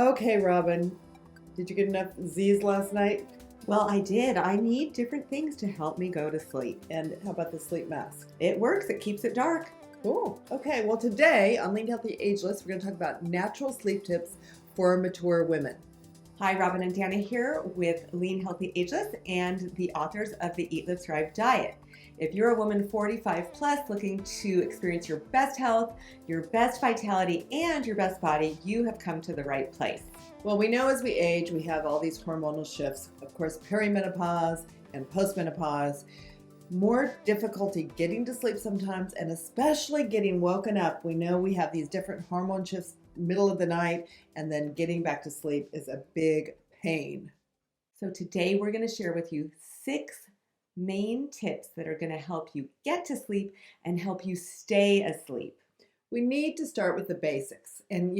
Okay, Robyn, did you get enough Z's last night? Well, I did. I need different things to help me go to sleep. And how about the sleep mask? It works, it keeps it dark. Cool. Okay, well, today on Lean Healthy Ageless, we're going to talk about natural sleep tips for mature women. Hi, Robyn and Danna here with Lean Healthy Ageless and the authors of the Eat, Live, Thrive diet. If you're a woman 45 plus looking to experience your best health, your best vitality, and your best body, you have come to the right place. Well, we know as we age, we have all these hormonal shifts. Of course, perimenopause and postmenopause. More difficulty getting to sleep sometimes, and especially getting woken up. We know we have these different hormone shifts middle of the night, and then getting back to sleep is a big pain. So today we're going to share with you 6 main tips that are going to help you get to sleep and help you stay asleep. We need to start with the basics. And,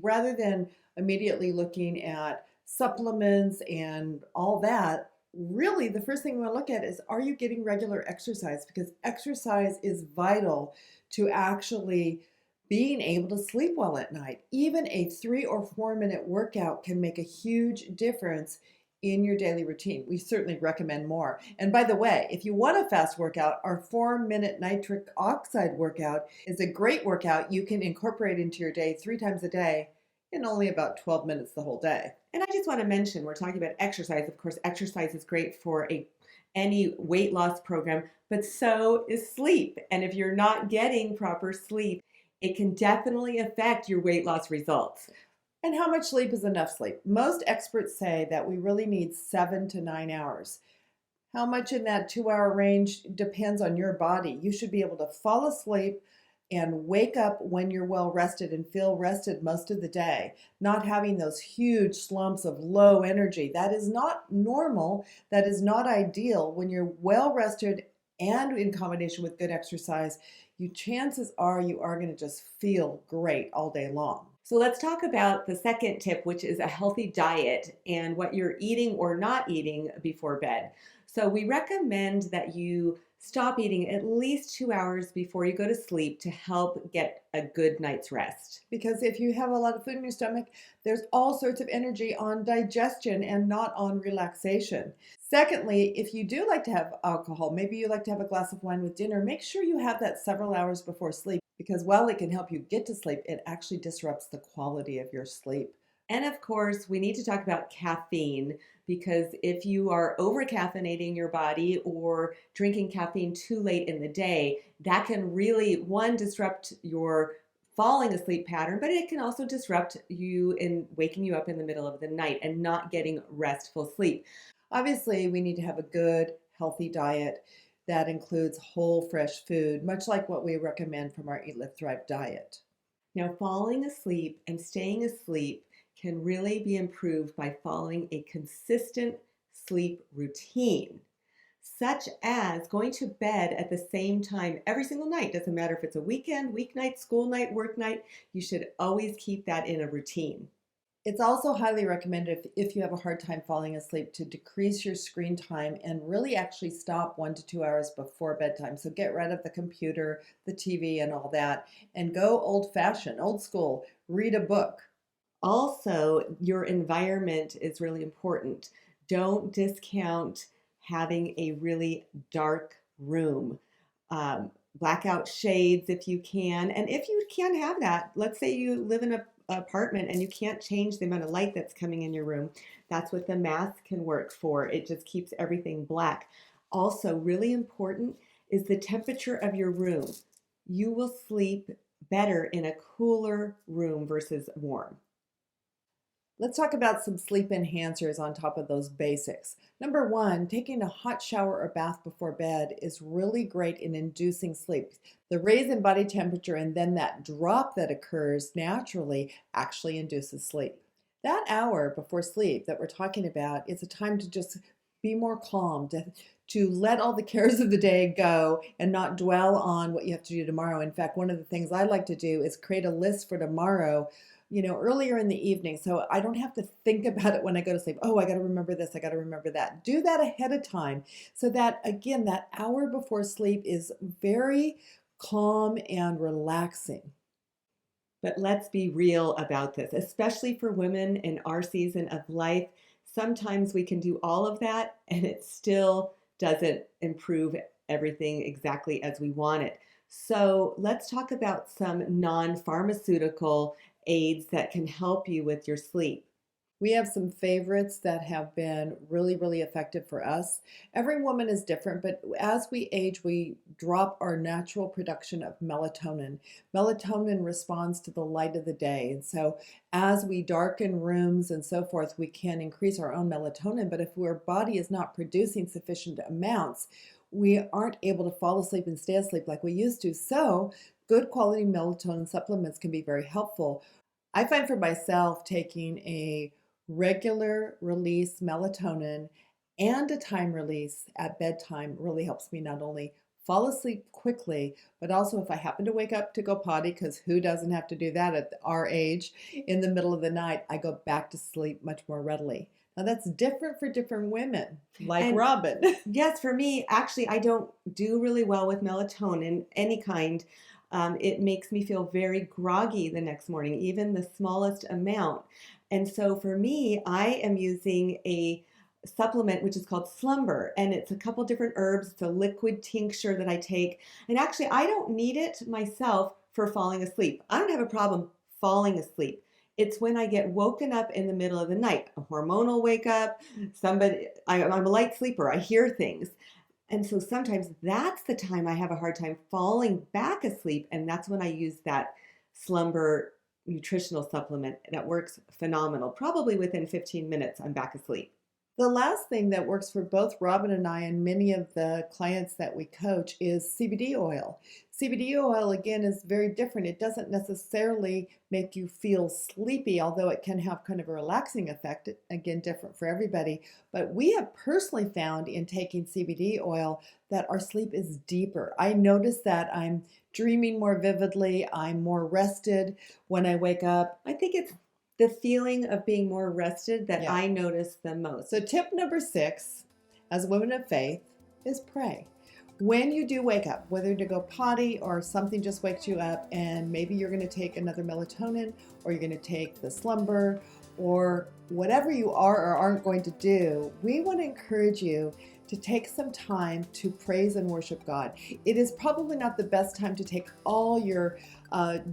rather than immediately looking at supplements and all that, really the first thing we want to look at is, are you getting regular exercise? Because exercise is vital to actually being able to sleep well at night. Even a 3 or 4 minute workout can make a huge difference in your daily routine. We certainly recommend more. And by the way, if you want a fast workout, our 4-minute nitric oxide workout is a great workout you can incorporate into your day 3 times a day in only about 12 minutes the whole day. And I just want to mention, we're talking about exercise. Of course, exercise is great for any weight loss program, but so is sleep. And if you're not getting proper sleep, it can definitely affect your weight loss results. And how much sleep is enough sleep? Most experts say that we really need 7 to 9 hours. How much in that 2-hour range depends on your body. You should be able to fall asleep and wake up when you're well rested and feel rested most of the day, not having those huge slumps of low energy. That is not normal. That is not ideal. When you're well rested and in combination with good exercise, chances are you are going to just feel great all day long. So let's talk about the second tip, which is a healthy diet and what you're eating or not eating before bed. So we recommend that you stop eating at least 2 hours before you go to sleep to help get a good night's rest. Because if you have a lot of food in your stomach, there's all sorts of energy on digestion and not on relaxation. Secondly, if you do like to have alcohol, maybe you like to have a glass of wine with dinner, make sure you have that several hours before sleep, because while it can help you get to sleep, it actually disrupts the quality of your sleep. And of course, we need to talk about caffeine, because if you are over caffeinating your body or drinking caffeine too late in the day, that can really, one, disrupt your falling asleep pattern, but it can also disrupt you in waking you up in the middle of the night and not getting restful sleep. Obviously, we need to have a good, healthy diet that includes whole, fresh food, much like what we recommend from our Eat, Live, Thrive diet. Now, falling asleep and staying asleep can really be improved by following a consistent sleep routine, such as going to bed at the same time every single night. Doesn't matter if it's a weekend, weeknight, school night, work night, you should always keep that in a routine. It's also highly recommended if you have a hard time falling asleep to decrease your screen time and really actually stop 1 to 2 hours before bedtime. So get rid of the computer, the TV, and all that, and go old-fashioned, old school, read a book. Also, your environment is really important. Don't discount having a really dark room. Blackout shades if you can. And if you can't have that, let's say you live in an apartment and you can't change the amount of light that's coming in your room, that's what the mask can work for. It just keeps everything black. Also, really important is the temperature of your room. You will sleep better in a cooler room versus warm. Let's talk about some sleep enhancers on top of those basics. Number 1, taking a hot shower or bath before bed is really great in inducing sleep. The raise in body temperature and then that drop that occurs naturally actually induces sleep. That hour before sleep that we're talking about is a time to just be more calm, to let all the cares of the day go and not dwell on what you have to do tomorrow. In fact, one of the things I like to do is create a list for tomorrow earlier in the evening, so I don't have to think about it when I go to sleep. Oh, I got to remember this, I got to remember that. Do that ahead of time so that, again, that hour before sleep is very calm and relaxing. But let's be real about this, especially for women in our season of life. Sometimes we can do all of that and it still doesn't improve everything exactly as we want it. So let's talk about some non-pharmaceutical aids that can help you with your sleep. We have some favorites that have been really, really effective for us. Every woman is different, but as we age, we drop our natural production of melatonin. Melatonin responds to the light of the day. And so, as we darken rooms and so forth, we can increase our own melatonin. But if our body is not producing sufficient amounts, we aren't able to fall asleep and stay asleep like we used to. So, good quality melatonin supplements can be very helpful. I find for myself taking a regular release melatonin and a time release at bedtime really helps me not only fall asleep quickly, but also if I happen to wake up to go potty, because who doesn't have to do that at our age in the middle of the night, I go back to sleep much more readily. Now that's different for different women, like And Robyn. yes, for me, actually, I don't do really well with melatonin, any kind. It makes me feel very groggy the next morning, even the smallest amount. And so for me, I am using a supplement which is called Slumber, and it's a couple different herbs. It's a liquid tincture that I take. And actually, I don't need it myself for falling asleep. I don't have a problem falling asleep. It's when I get woken up in the middle of the night, a hormonal wake up, I'm a light sleeper, I hear things. And so sometimes that's the time I have a hard time falling back asleep. And that's when I use that Slumber nutritional supplement that works phenomenal. Probably within 15 minutes, I'm back asleep. The last thing that works for both Robyn and I and many of the clients that we coach is CBD oil. CBD oil, again, is very different. It doesn't necessarily make you feel sleepy, although it can have kind of a relaxing effect, again, different for everybody. But we have personally found in taking CBD oil that our sleep is deeper. I notice that I'm dreaming more vividly, I'm more rested when I wake up. I think it's the feeling of being more rested that Yeah. I notice the most. So tip number 6, as women of faith, is pray. When you do wake up, whether to go potty or something just wakes you up and maybe you're going to take another melatonin or you're going to take the Slumber or whatever you are or aren't going to do, we want to encourage you to take some time to praise and worship God. It is probably not the best time to take all your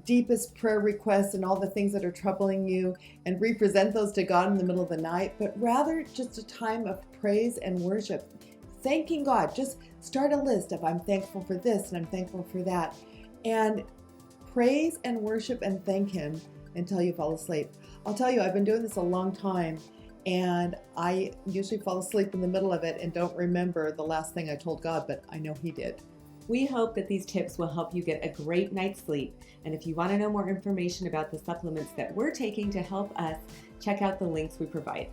deepest prayer requests and all the things that are troubling you and represent those to God in the middle of the night, but rather just a time of praise and worship. Thanking God. Just start a list of I'm thankful for this and I'm thankful for that. And praise and worship and thank Him until you fall asleep. I'll tell you, I've been doing this a long time and I usually fall asleep in the middle of it and don't remember the last thing I told God, but I know He did. We hope that these tips will help you get a great night's sleep. And if you want to know more information about the supplements that we're taking to help us, check out the links we provide.